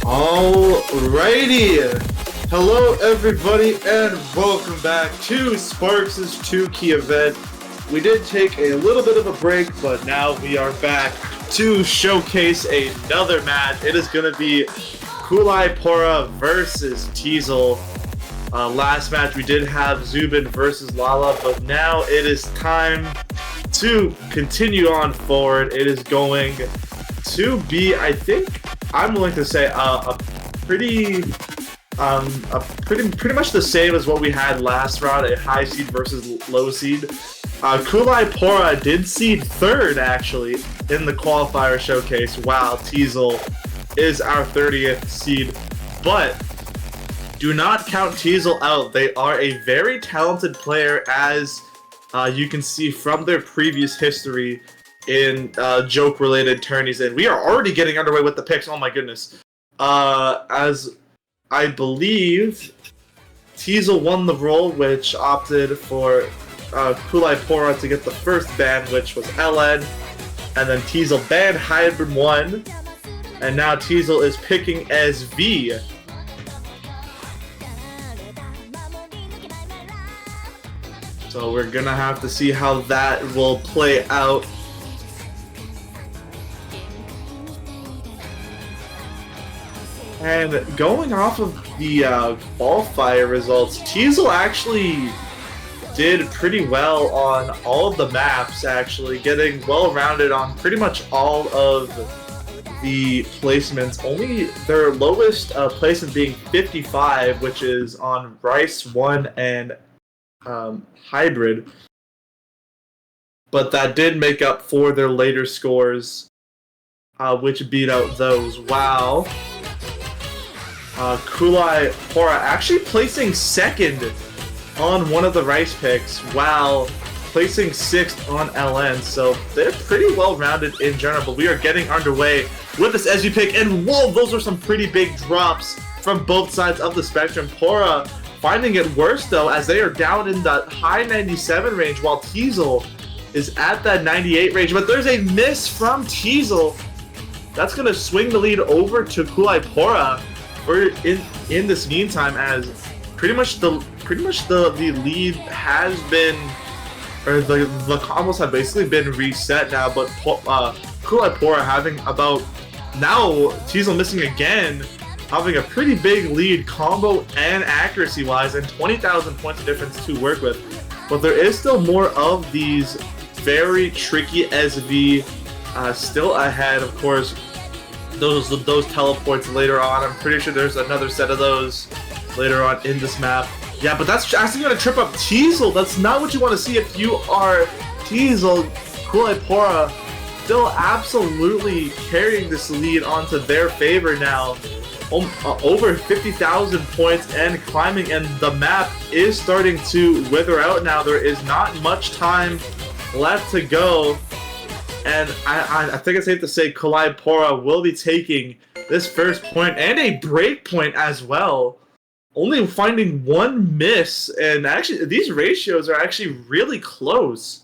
Alrighty, hello everybody and welcome back to Sparxe' 2-key event. We did take a little bit of a break, but now we are back to showcase another match. It is going to be KullaiPora versus Teezel. Last match we did have Zubin versus Lala, but now it is time to continue on forward. It is going to be, I think, I'm willing to say pretty much the same as what we had last round, a high seed versus low seed. KullaiPora did seed third actually in the qualifier showcase, while Teezel is our 30th seed. But do not count Teezel out. They are a very talented player, as you can see from their previous history in joke-related tourneys, and we are already getting underway with the picks. Oh my goodness. As I believe Teezel won the role, which opted for KullaiPora to get the first ban, which was LN, and then Teezel banned Hybrid 1, and now Teezel is picking as V. So we're gonna have to see how that will play out. And going off of the qualifier results, Teezel actually did pretty well on all of the maps, actually, getting well-rounded on pretty much all of the placements. Only their lowest placement being 55, which is on Rice 1 and Hybrid. But that did make up for their later scores, which beat out those. Wow. KullaiPora actually placing second on one of the Rice picks, while placing 6th on LN, so they're pretty well rounded in general. But we are getting underway with this SU pick, and whoa, those are some pretty big drops from both sides of the spectrum. Pora finding it worse though, as they are down in the high 97 range, while Teezel is at that 98 range. But there's a miss from Teezel. That's gonna swing the lead over to KullaiPora. Or in this meantime, as pretty much the lead has been, or the combos have basically been reset now. But KullaiPora having about, now Teezel missing again, having a pretty big lead combo and accuracy wise, and 20,000 points of difference to work with. But there is still more of these very tricky SV still ahead. Of course, those teleports later on. I'm pretty sure there's another set of those later on in this map. Yeah, but that's actually going to trip up Teezel. That's not what you want to see if you are Teezel. KullaiPora still absolutely carrying this lead onto their favor now. Over 50,000 points and climbing, and the map is starting to wither out now. There is not much time left to go. And I think it's safe to say KullaiPora will be taking this first point, and a break point as well. Only finding one miss, and actually these ratios are actually really close.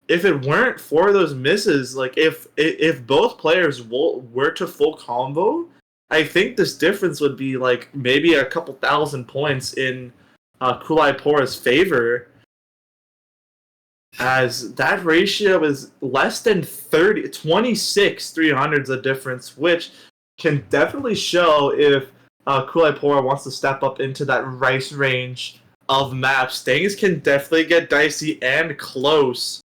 If it weren't for those misses, like if both players were to full combo, I think this difference would be like maybe a couple thousand points in KullaiPora's favor, as that ratio is less than 26 300s a difference, which can definitely show if KullaiPora wants to step up into that Rice range of maps. Things can definitely get dicey and close.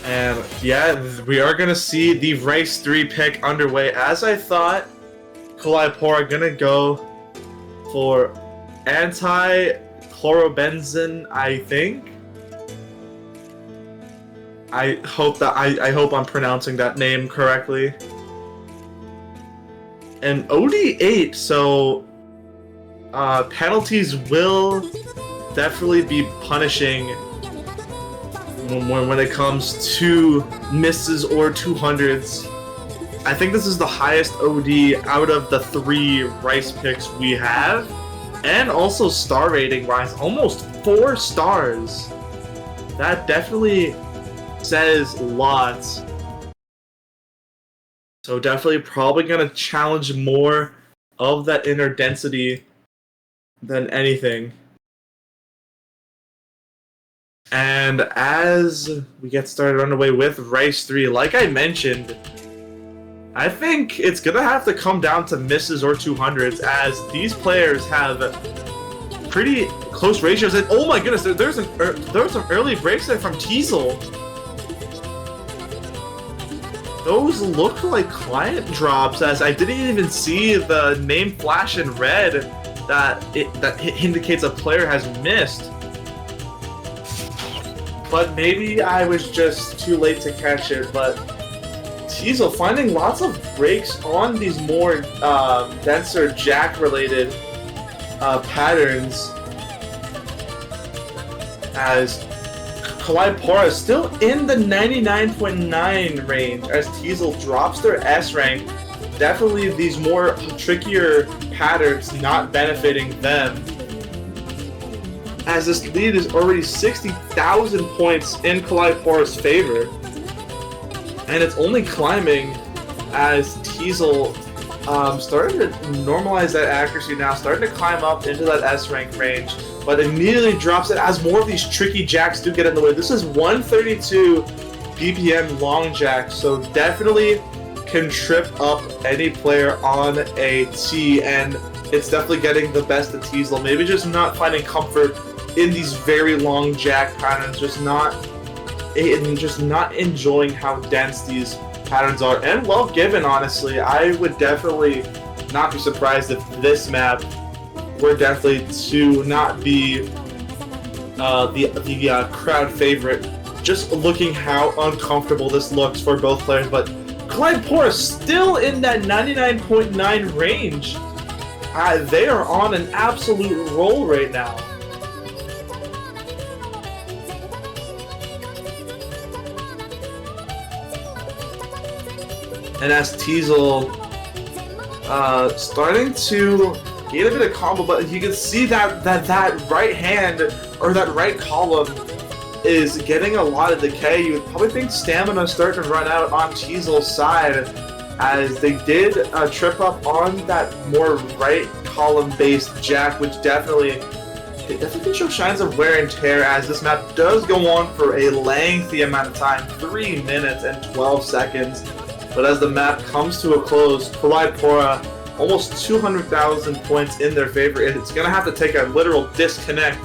And yeah, we are going to see the Rice 3 pick underway. As I thought, KullaiPora going to go for anti-chlorobenzene, I think. I hope I'm pronouncing that name correctly. And OD8, so penalties will definitely be punishing when it comes to misses or 200s. I think this is the highest OD out of the 3 Rice picks we have. And also star rating wise, almost 4 stars. That definitely says lots. So definitely probably going to challenge more of that inner density than anything. And as we get started underway with Rice 3, like I mentioned, I think it's going to have to come down to misses or 200s, as these players have pretty close ratios. And oh my goodness, there were some early breaks there from Teezel. Those look like client drops, as I didn't even see the name flash in red that indicates a player has missed. But maybe I was just too late to catch it. But Teezel finding lots of breaks on these more denser jack-related patterns, as KullaiPora is still in the 99.9 range as Teezel drops their S rank. Definitely these more trickier patterns not benefiting them, as this lead is already 60,000 points in KullaiPora's favor. And it's only climbing as Teezel starting to normalize that accuracy now, starting to climb up into that S rank range, but immediately drops it as more of these tricky jacks do get in the way. This is 132 BPM long jack, so definitely can trip up any player on a tee, and it's definitely getting the best of Teezel. Maybe just not finding comfort in these very long jack patterns, just not enjoying how dense these patterns are, and well given, honestly. I would definitely not be surprised if this map were definitely to not be the crowd favorite, just looking how uncomfortable this looks for both players. But KullaiPora still in that 99.9 range. They are on an absolute roll right now. And as Teezel starting to get a bit of combo, but you can see that right hand or that right column is getting a lot of decay. You would probably think stamina starting to run out on Teezel's side, as they did trip up on that more right column based jack, which definitely shows signs of wear and tear, as this map does go on for a lengthy amount of time, 3 minutes and 12 seconds. But as the map comes to a close, KullaiPora almost 200,000 points in their favor, and it's going to have to take a literal disconnect.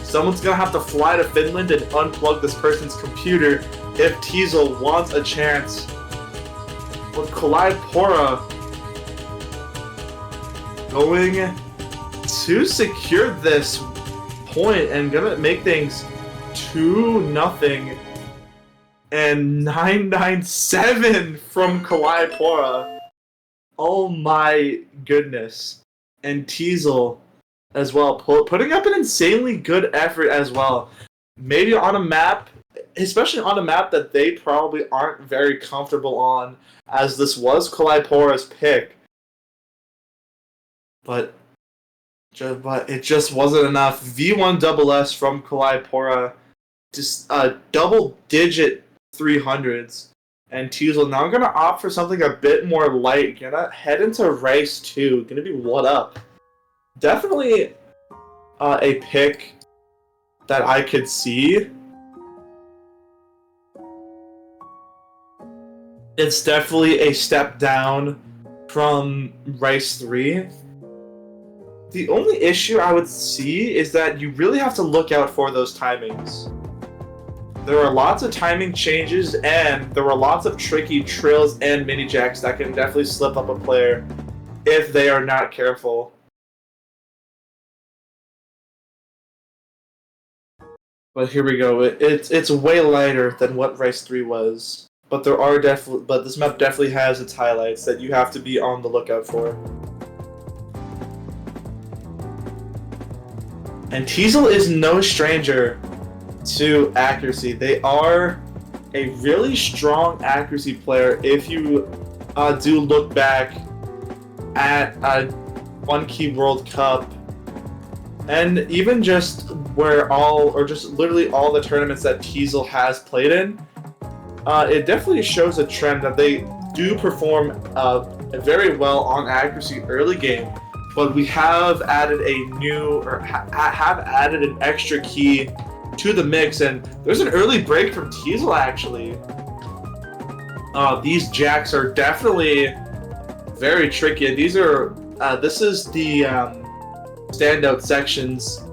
Someone's going to have to fly to Finland and unplug this person's computer if Teezel wants a chance. With KullaiPora going to secure this point and going to make things 2-0. And 997 from KullaiPora. Oh my goodness. And Teezel as well, putting up an insanely good effort as well. Maybe on a map, especially on a map that they probably aren't very comfortable on, as this was KullaiPora's pick. But it just wasn't enough. V1 double S from KullaiPora. Just double-digit 300s, and Teezel now going to opt for something a bit more light. Gonna head into Rice 2. Gonna be what up. Definitely a pick that I could see. It's definitely a step down from Rice 3. The only issue I would see is that you really have to look out for those timings. There are lots of timing changes, and there were lots of tricky trills and mini jacks that can definitely slip up a player if they are not careful. But here we go. It's way lighter than what Rice 3 was, but this map definitely has its highlights that you have to be on the lookout for. And Teezel is no stranger to accuracy. They are a really strong accuracy player if you do look back at One Key World Cup, and even just literally all the tournaments that Teezel has played in. it definitely shows a trend that they do perform very well on accuracy early game, but we have added a new, or have added an extra key to the mix, and there's an early break from Teezel actually. These jacks are definitely very tricky. These are, this is the standout sections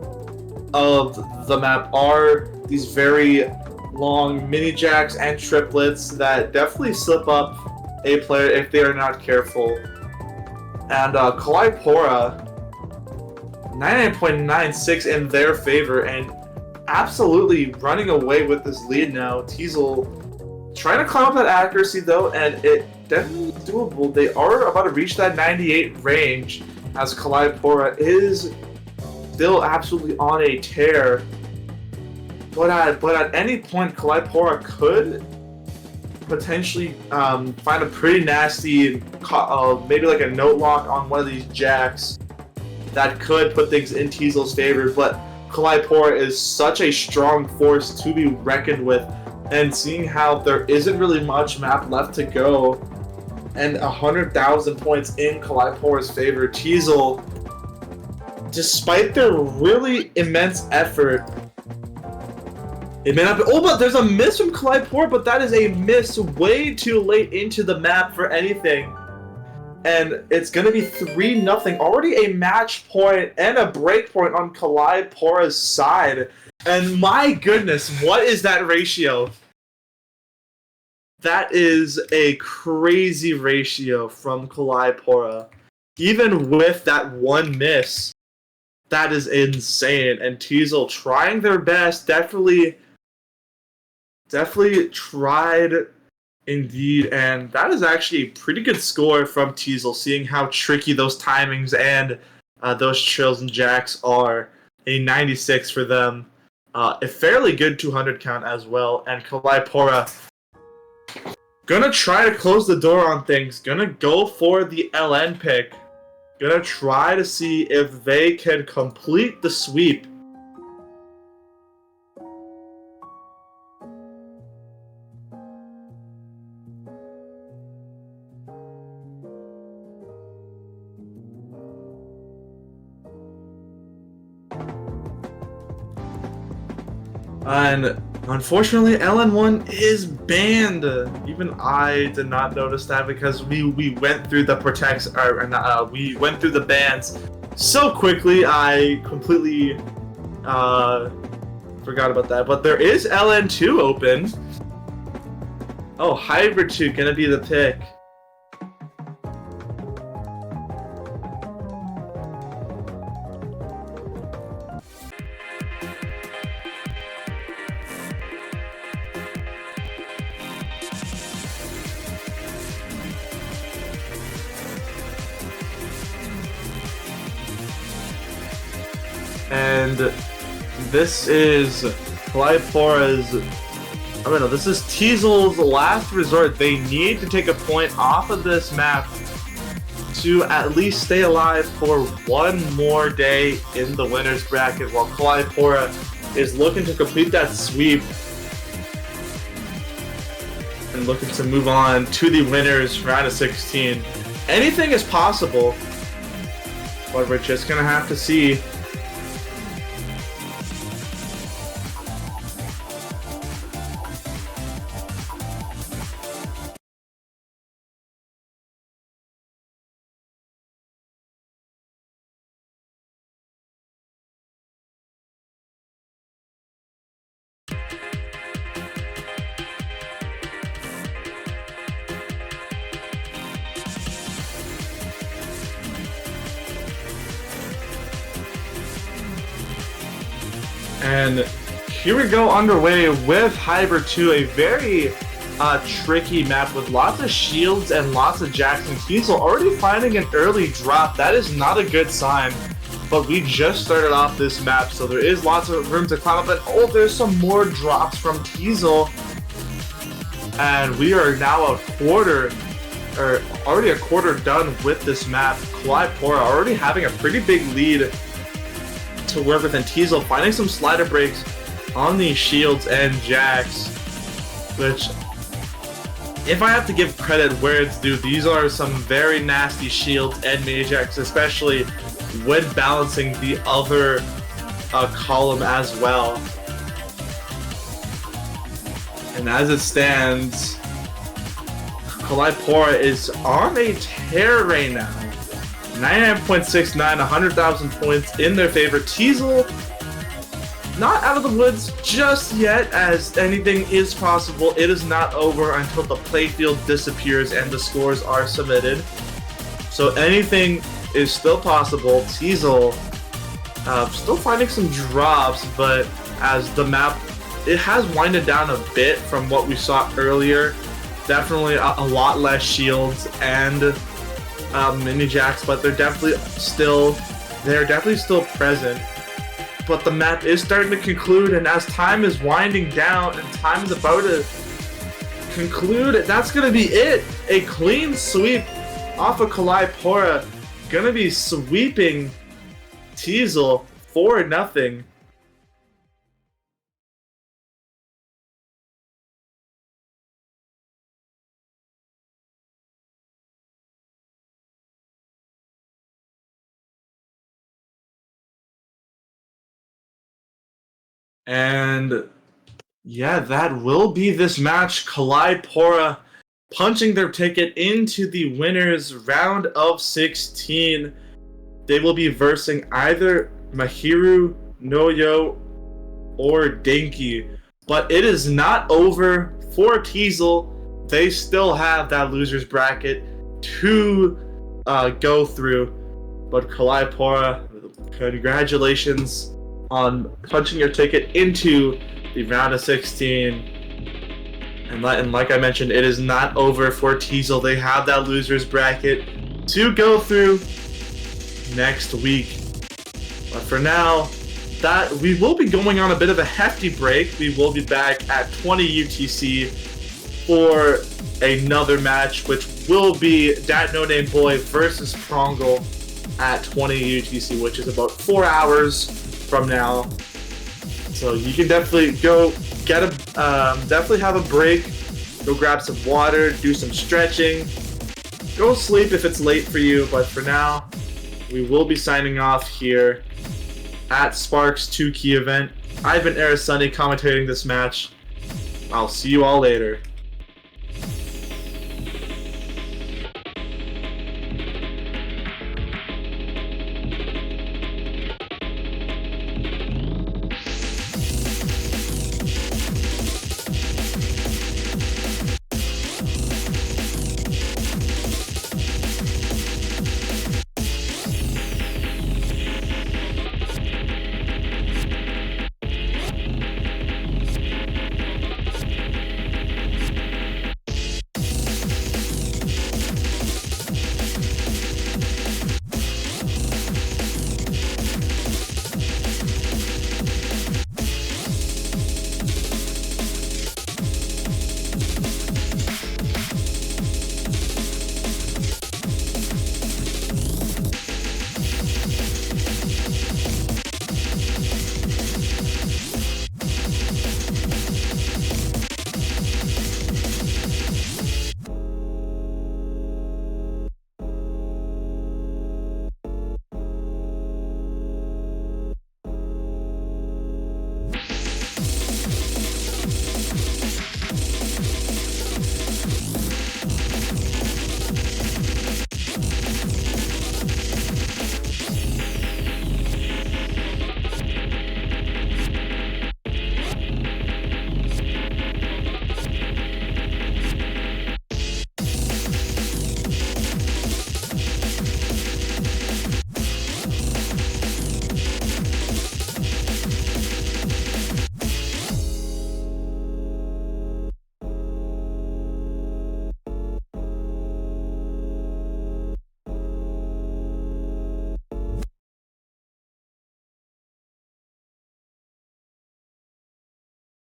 of the map, are these very long mini jacks and triplets that definitely slip up a player if they are not careful. And KullaiPora 99.96 in their favor, and absolutely running away with this lead now. Teezel trying to climb up that accuracy though, and it definitely is doable. They are about to reach that 98 range, as KullaiPora is still absolutely on a tear. But at any point, KullaiPora could potentially find a pretty nasty, maybe like a note lock on one of these jacks that could put things in Teezel's favor. But KullaiPora is such a strong force to be reckoned with, and seeing how there isn't really much map left to go, and 100,000 points in KullaiPora's favor, Teezel, despite their really immense effort, it may not be. Oh, but there's a miss from KullaiPora, but that is a miss way too late into the map for anything. And it's going to be 3-0. Already a match point and a break point on KullaiPora's side. And my goodness, what is that ratio? That is a crazy ratio from KullaiPora. Even with that one miss, that is insane. And Teezel trying their best, definitely tried indeed, and that is actually a pretty good score from Teezel, seeing how tricky those timings and those trills and jacks are. A 96 for them. A fairly good 200 count as well, and KullaiPora gonna try to close the door on things, gonna go for the LN pick, gonna try to see if they can complete the sweep. And unfortunately, LN1 is banned. Even I did not notice that, because we went through the we went through the bans so quickly. I completely forgot about that. But there is LN2 open. Oh, Hybrid 2 gonna be the pick. And this is KullaiPora's, this is Teezel's last resort. They need to take a point off of this map to at least stay alive for one more day in the winner's bracket, while KullaiPora is looking to complete that sweep and looking to move on to the winners round of 16. Anything is possible, but we're just gonna have to see. And here we go underway with Hybrid 2, a very tricky map with lots of shields and lots of jacks, and Teezel already finding an early drop. That is not a good sign, but we just started off this map, so there is lots of room to climb up. And oh, there's some more drops from Teezel, and we are now already a quarter done with this map. KullaiPora already having a pretty big lead to work with, and Teezel finding some slider breaks on these shields and jacks, which if I have to give credit where it's due, these are some very nasty shields and Maniacs, especially when balancing the other column as well. And as it stands, KullaiPora is on a tear right now. 99.69, 100,000 points in their favor. Teezel, not out of the woods just yet, as anything is possible. It is not over until the playfield disappears and the scores are submitted. So anything is still possible. Teezel still finding some drops, but as the map, it has winded down a bit from what we saw earlier. Definitely a lot less shields and mini jacks, but they're definitely still present. But the map is starting to conclude, and as time is winding down and time is about to conclude, that's gonna be it. A clean sweep off of KullaiPora, gonna be sweeping Teezel 4-0. And yeah, that will be this match. KullaiPora punching their ticket into the winners round of 16. They will be versing either Mahiru, Noyo, or Dinky. But it is not over for Teezel. They still have that loser's bracket to go through. But KullaiPora, congratulations on punching your ticket into the round of 16. And like I mentioned, it is not over for Teezel. They have that loser's bracket to go through next week. But for now, that we will be going on a bit of a hefty break. We will be back at 20 UTC for another match, which will be Dat No Name Boy versus Prongle at 20 UTC, which is about 4 hours from now. So you can definitely go get a definitely have a break, go grab some water, do some stretching, go sleep if it's late for you. But for now, we will be signing off here at Sparxe 2 Key event. I've been Sunny commentating this match. I'll see you all later.